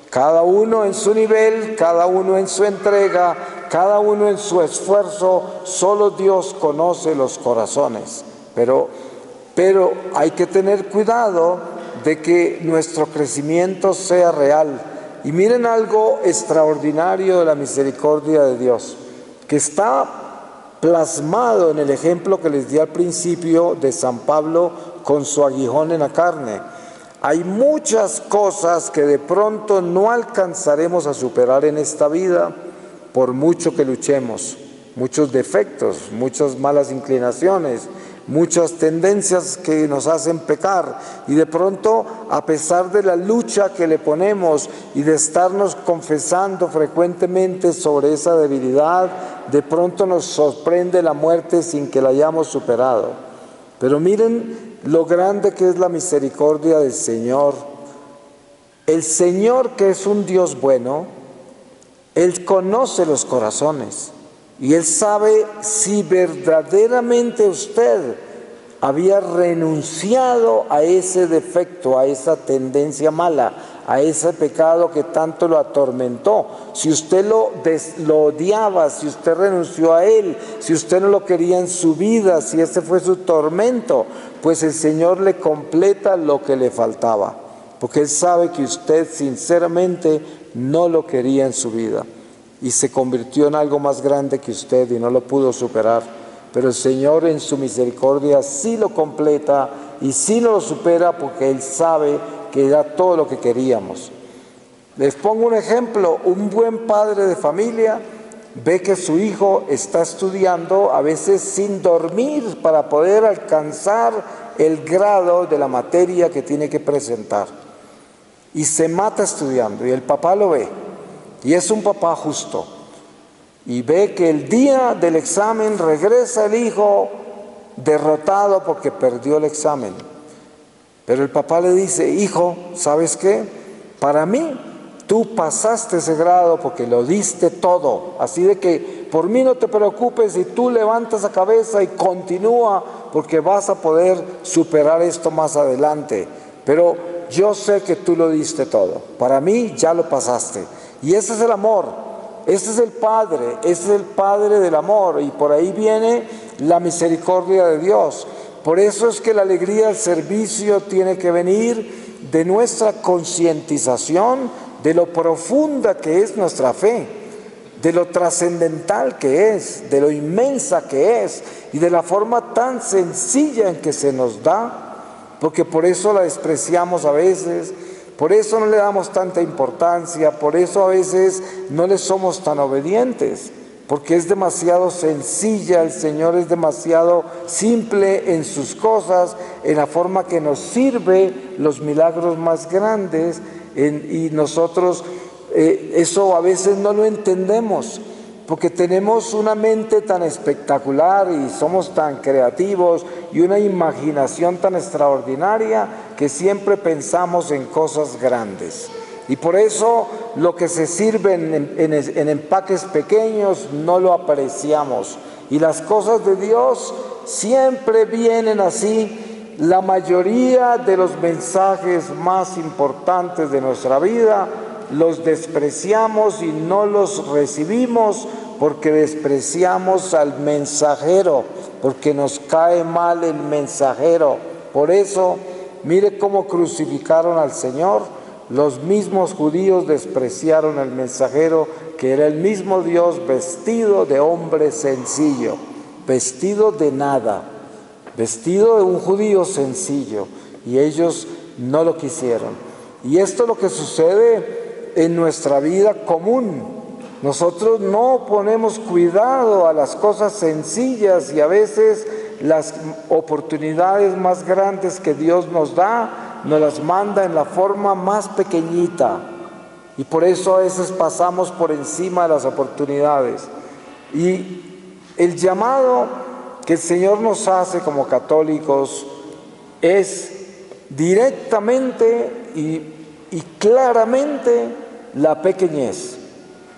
S1: Cada uno en su nivel, cada uno en su entrega, cada uno en su esfuerzo. Solo Dios conoce los corazones. Pero hay que tener cuidado de que nuestro crecimiento sea real. Y miren algo extraordinario de la misericordia de Dios, que está plasmado en el ejemplo que les di al principio de San Pablo con su aguijón en la carne. Hay muchas cosas que de pronto no alcanzaremos a superar en esta vida por mucho que luchemos. Muchos defectos, muchas malas inclinaciones, muchas tendencias que nos hacen pecar. Y de pronto, a pesar de la lucha que le ponemos y de estarnos confesando frecuentemente sobre esa debilidad, de pronto nos sorprende la muerte sin que la hayamos superado. Pero miren lo grande que es la misericordia del Señor. El Señor, que es un Dios bueno, Él conoce los corazones y Él sabe si verdaderamente usted había renunciado a ese defecto, a esa tendencia mala, a ese pecado que tanto lo atormentó. Si usted lo odiaba, si usted renunció a él, si usted no lo quería en su vida, si ese fue su tormento, pues el Señor le completa lo que le faltaba, porque Él sabe que usted sinceramente no lo quería en su vida y se convirtió en algo más grande que usted y no lo pudo superar. Pero el Señor en su misericordia sí lo completa y sí lo supera, porque Él sabe que era todo lo que queríamos. Les pongo un ejemplo. Un buen padre de familia ve que su hijo está estudiando, a veces sin dormir, para poder alcanzar el grado de la materia que tiene que presentar. Y se mata estudiando, y el papá lo ve. Y es un papá justo. Y ve que el día del examen regresa el hijo derrotado porque perdió el examen. Pero el papá le dice: hijo, ¿sabes qué? Para mí, tú pasaste ese grado porque lo diste todo. Así de que por mí no te preocupes y tú levantas la cabeza y continúa, porque vas a poder superar esto más adelante. Pero yo sé que tú lo diste todo. Para mí ya lo pasaste. Y ese es el amor. Ese es el Padre del amor, y por ahí viene la misericordia de Dios. Por eso es que la alegría del servicio tiene que venir de nuestra concientización de lo profunda que es nuestra fe, de lo trascendental que es, de lo inmensa que es y de la forma tan sencilla en que se nos da, porque por eso la despreciamos a veces. Por eso no le damos tanta importancia, por eso a veces no le somos tan obedientes, porque es demasiado sencilla, el Señor es demasiado simple en sus cosas, en la forma que nos sirve los milagros más grandes, y nosotros eso a veces no lo entendemos, porque tenemos una mente tan espectacular y somos tan creativos y una imaginación tan extraordinaria que siempre pensamos en cosas grandes. Y por eso lo que se sirve en empaques pequeños no lo apreciamos. Y las cosas de Dios siempre vienen así. La mayoría de los mensajes más importantes de nuestra vida los despreciamos y no los recibimos porque despreciamos al mensajero, porque nos cae mal el mensajero. Por eso, mire cómo crucificaron al Señor. Los mismos judíos despreciaron al mensajero, que era el mismo Dios vestido de hombre sencillo, vestido de nada. vestido de un judío sencillo, y ellos no lo quisieron. Y esto es lo que sucede en nuestra vida común. Nosotros no ponemos cuidado a las cosas sencillas, y a veces las oportunidades más grandes que Dios nos da, nos las manda en la forma más pequeñita. Y por eso a veces pasamos por encima de las oportunidades. Y el llamado que el Señor nos hace como católicos es directamente y claramente la pequeñez.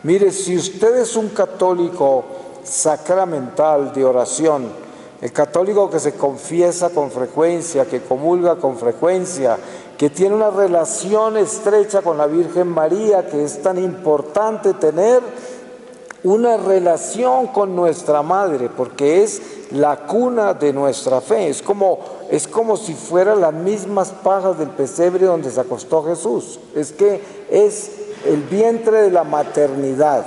S1: Mire, si usted es un católico sacramental de oración, el católico que se confiesa con frecuencia, que comulga con frecuencia, que tiene una relación estrecha con la Virgen María, que es tan importante tener una relación con nuestra Madre, porque es la cuna de nuestra fe. Es como si fueran las mismas pajas del pesebre donde se acostó Jesús. Es que es el vientre de la maternidad.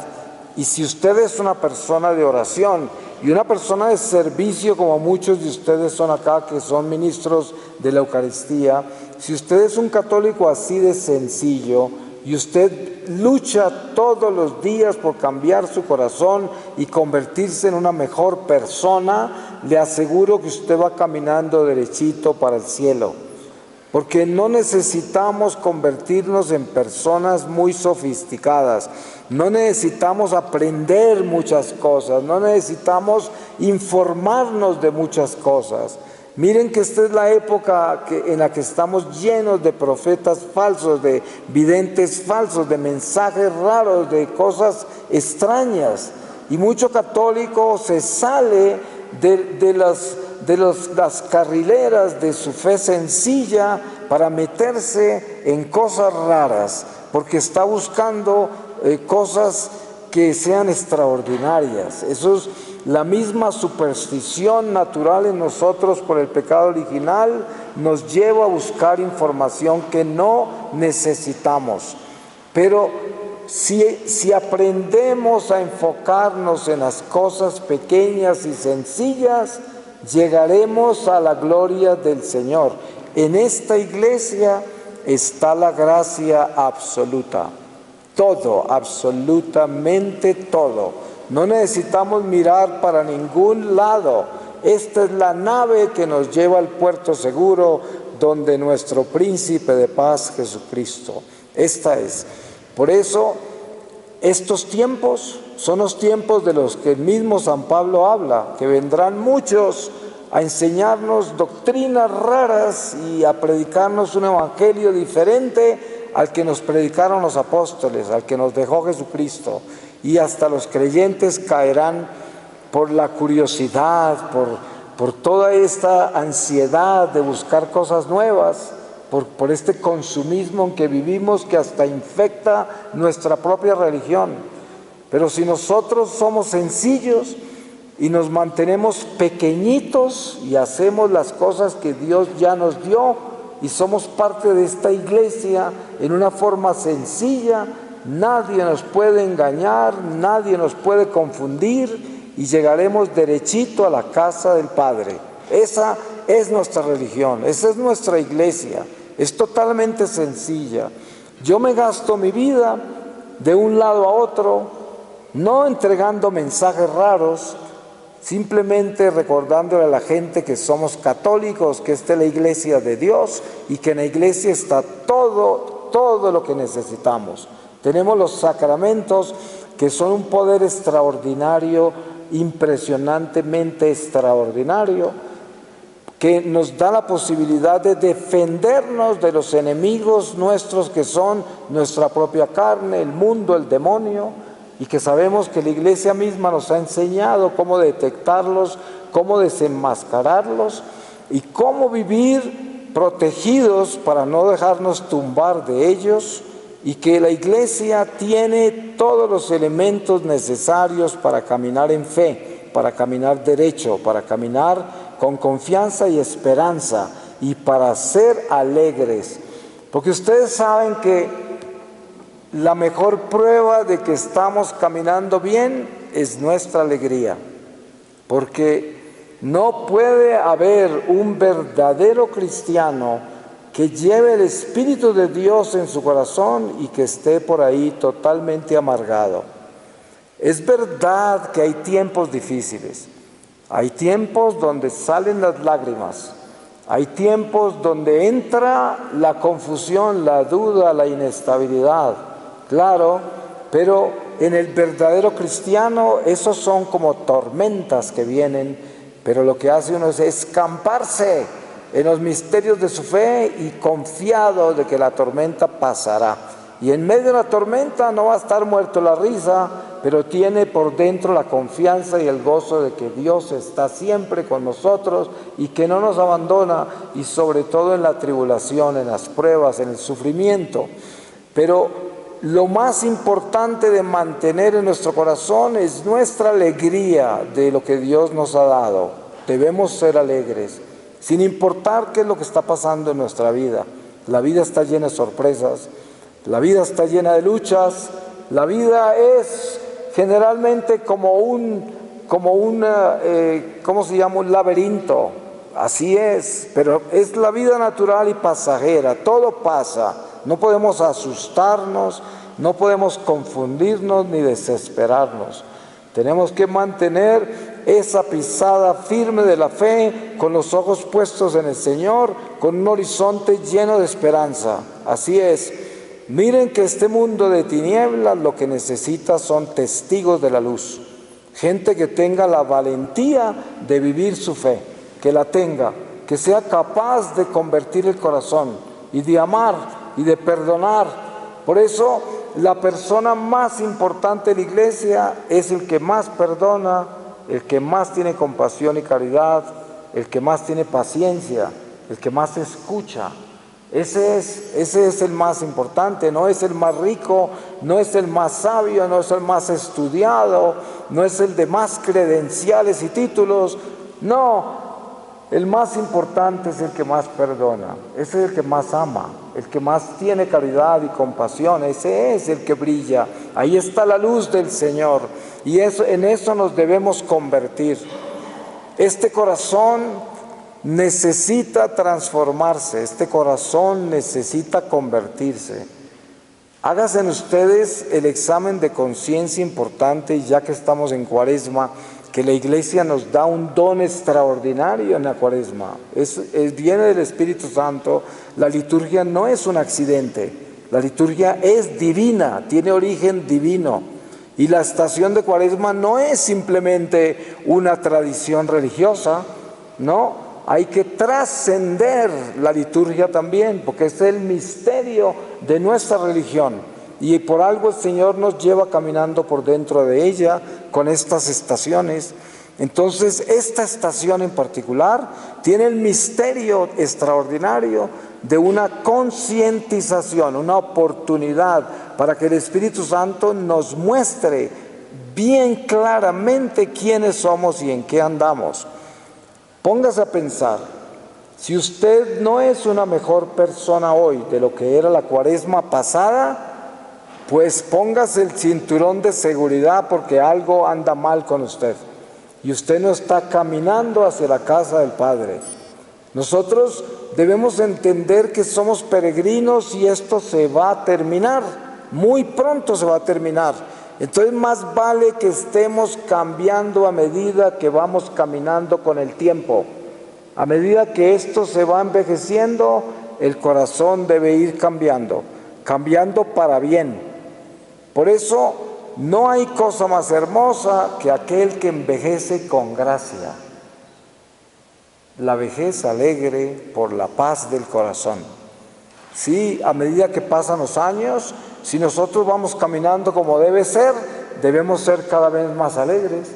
S1: Y si usted es una persona de oración y una persona de servicio, como muchos de ustedes son acá, que son ministros de la Eucaristía, si usted es un católico así de sencillo y usted lucha todos los días por cambiar su corazón y convertirse en una mejor persona, le aseguro que usted va caminando derechito para el cielo. Porque no necesitamos convertirnos en personas muy sofisticadas, no necesitamos aprender muchas cosas, no necesitamos informarnos de muchas cosas. Miren que esta es la época en la que estamos llenos de profetas falsos, de videntes falsos, de mensajes raros, de cosas extrañas. Y mucho católico se sale de las carrileras de su fe sencilla para meterse en cosas raras, porque está buscando cosas que sean extraordinarias. Eso es la misma superstición natural en nosotros por el pecado original, nos lleva a buscar información que no necesitamos. Pero si aprendemos a enfocarnos en las cosas pequeñas y sencillas, llegaremos a la gloria del Señor. En esta iglesia está la gracia absoluta. Todo, absolutamente todo. No necesitamos mirar para ningún lado. Esta es la nave que nos lleva al puerto seguro, donde nuestro príncipe de paz, Jesucristo. Esta es. Por eso, estos tiempos son los tiempos de los que el mismo San Pablo habla, que vendrán muchos a enseñarnos doctrinas raras y a predicarnos un evangelio diferente al que nos predicaron los apóstoles, al que nos dejó Jesucristo. Y hasta los creyentes caerán por la curiosidad, por toda esta ansiedad de buscar cosas nuevas, por este consumismo en que vivimos, que hasta infecta nuestra propia religión. Pero si nosotros somos sencillos y nos mantenemos pequeñitos y hacemos las cosas que Dios ya nos dio y somos parte de esta iglesia en una forma sencilla, nadie nos puede engañar, nadie nos puede confundir y llegaremos derechito a la casa del Padre. Esa es nuestra religión, esa es nuestra iglesia, es totalmente sencilla. Yo me gasto mi vida de un lado a otro, no entregando mensajes raros, simplemente recordándole a la gente que somos católicos, que esta es la iglesia de Dios y que en la iglesia está todo lo que necesitamos. Tenemos los sacramentos, que son un poder extraordinario, impresionantemente extraordinario, que nos da la posibilidad de defendernos de los enemigos nuestros, que son nuestra propia carne, el mundo, el demonio, y que sabemos que la iglesia misma nos ha enseñado cómo detectarlos, cómo desenmascararlos y cómo vivir protegidos para no dejarnos tumbar de ellos, y que la iglesia tiene todos los elementos necesarios para caminar en fe, para caminar derecho, para caminar con confianza y esperanza y para ser alegres. Porque ustedes saben que la mejor prueba de que estamos caminando bien es nuestra alegría. Porque No puede haber un verdadero cristiano que lleve el Espíritu de Dios en su corazón y que esté por ahí totalmente amargado. Es verdad que hay tiempos difíciles, hay tiempos donde salen las lágrimas, hay tiempos donde entra la confusión, la duda, la inestabilidad, claro, pero en el verdadero cristiano esos son como tormentas que vienen, pero lo que hace uno es escamparse en los misterios de su fe y confiado de que la tormenta pasará. Y en medio de la tormenta no va a estar muerto la risa, pero tiene por dentro la confianza y el gozo de que Dios está siempre con nosotros y que no nos abandona, y sobre todo en la tribulación, en las pruebas, en el sufrimiento. Pero lo más importante de mantener en nuestro corazón es nuestra alegría de lo que Dios nos ha dado. Debemos ser alegres, sin importar qué es lo que está pasando en nuestra vida. La vida está llena de sorpresas, la vida está llena de luchas, la vida es generalmente como un laberinto, así es, pero es la vida natural y pasajera, todo pasa, no podemos asustarnos, no podemos confundirnos ni desesperarnos. Tenemos que mantener esa pisada firme de la fe, con los ojos puestos en el Señor, con un horizonte lleno de esperanza. Así es. Miren que este mundo de tinieblas lo que necesita son testigos de la luz. Gente que tenga la valentía de vivir su fe, que la tenga, que sea capaz de convertir el corazón y de amar y de perdonar. Por eso, la persona más importante de la iglesia es el que más perdona, el que más tiene compasión y caridad, el que más tiene paciencia, el que más escucha. Ese es el más importante, no es el más rico, no es el más sabio, no es el más estudiado, no es el de más credenciales y títulos, no. El más importante es el que más perdona, ese es el que más ama, el que más tiene caridad y compasión, ese es el que brilla. Ahí está la luz del Señor y en eso nos debemos convertir. Este corazón necesita transformarse, este corazón necesita convertirse. Háganse ustedes el examen de conciencia importante, ya que estamos en Cuaresma, que la Iglesia nos da un don extraordinario en la Cuaresma. Viene del Espíritu Santo. La liturgia no es un accidente, la liturgia es divina, tiene origen divino. Y la estación de Cuaresma no es simplemente una tradición religiosa, no. Hay que trascender la liturgia también, porque es el misterio de nuestra religión. Y por algo el Señor nos lleva caminando por dentro de ella con estas estaciones. Entonces, esta estación en particular tiene el misterio extraordinario de una concientización, una oportunidad para que el Espíritu Santo nos muestre bien claramente quiénes somos y en qué andamos. Póngase a pensar, si usted no es una mejor persona hoy de lo que era la Cuaresma pasada, pues póngase el cinturón de seguridad porque algo anda mal con usted y usted no está caminando hacia la casa del Padre. Nosotros debemos entender que somos peregrinos y esto se va a terminar, muy pronto se va a terminar. Entonces más vale que estemos cambiando a medida que vamos caminando con el tiempo. A medida que esto se va envejeciendo, el corazón debe ir cambiando para bien. Por eso no hay cosa más hermosa que aquel que envejece con gracia. La vejez alegre por la paz del corazón. Sí, a medida que pasan los años, si nosotros vamos caminando como debe ser, debemos ser cada vez más alegres,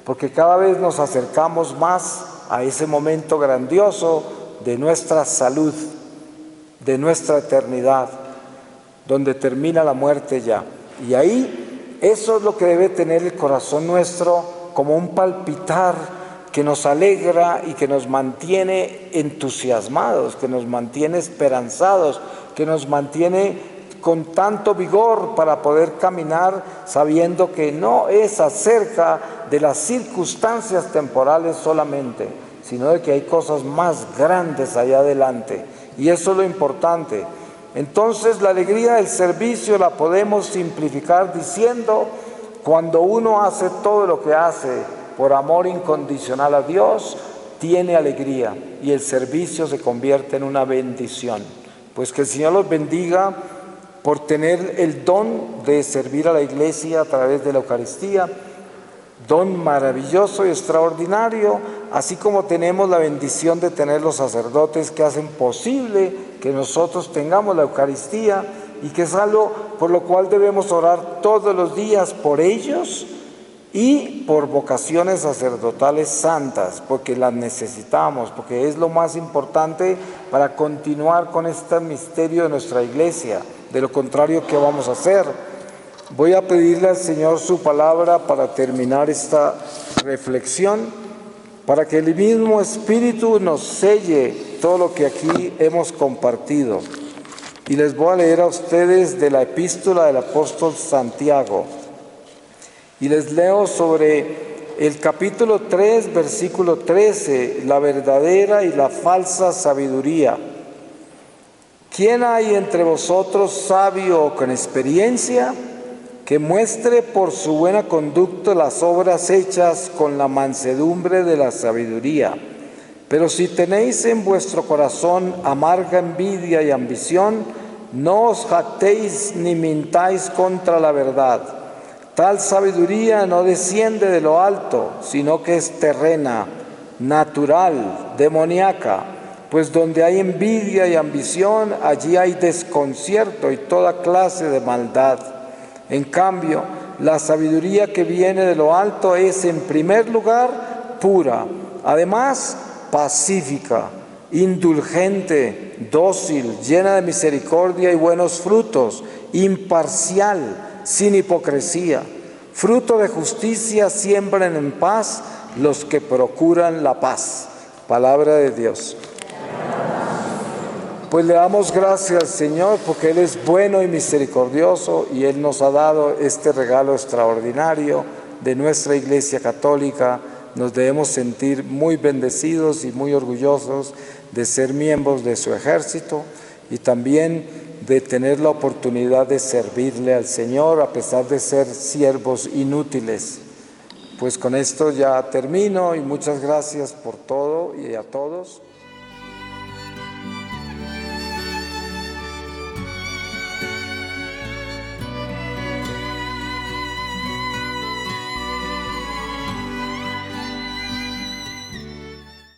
S1: porque cada vez nos acercamos más a ese momento grandioso de nuestra salud, de nuestra eternidad, donde termina la muerte ya. Y ahí, eso es lo que debe tener el corazón nuestro, como un palpitar que nos alegra y que nos mantiene entusiasmados, que nos mantiene esperanzados, que nos mantiene con tanto vigor para poder caminar sabiendo que no es acerca de las circunstancias temporales solamente, sino de que hay cosas más grandes allá adelante. Y eso es lo importante. Entonces la alegría del servicio la podemos simplificar diciendo: cuando uno hace todo lo que hace por amor incondicional a Dios, tiene alegría y el servicio se convierte en una bendición. Pues que el Señor los bendiga por tener el don de servir a la iglesia a través de la Eucaristía, don maravilloso y extraordinario, así como tenemos la bendición de tener los sacerdotes que hacen posible que nosotros tengamos la Eucaristía, y que es algo por lo cual debemos orar todos los días por ellos y por vocaciones sacerdotales santas, porque las necesitamos, porque es lo más importante para continuar con este misterio de nuestra iglesia. De lo contrario, ¿qué vamos a hacer? Voy a pedirle al Señor su palabra para terminar esta reflexión, para que el mismo Espíritu nos selle todo lo que aquí hemos compartido. Y les voy a leer a ustedes de la epístola del apóstol Santiago. Y les leo sobre el capítulo 3, versículo 13, la verdadera y la falsa sabiduría. ¿Quién hay entre vosotros sabio o con experiencia, que muestre por su buena conducta las obras hechas con la mansedumbre de la sabiduría? Pero si tenéis en vuestro corazón amarga envidia y ambición, no os jactéis ni mintáis contra la verdad. Tal sabiduría no desciende de lo alto, sino que es terrena, natural, demoníaca. Pues donde hay envidia y ambición, allí hay desconcierto y toda clase de maldad. En cambio, la sabiduría que viene de lo alto es, en primer lugar, pura, además pacífica, indulgente, dócil, llena de misericordia y buenos frutos, imparcial, sin hipocresía. Fruto de justicia siembran en paz los que procuran la paz. Palabra de Dios. Pues le damos gracias al Señor porque Él es bueno y misericordioso, y Él nos ha dado este regalo extraordinario de nuestra Iglesia Católica. Nos debemos sentir muy bendecidos y muy orgullosos de ser miembros de su ejército, y también de tener la oportunidad de servirle al Señor a pesar de ser siervos inútiles. Pues con esto ya termino, y muchas gracias por todo y a todos.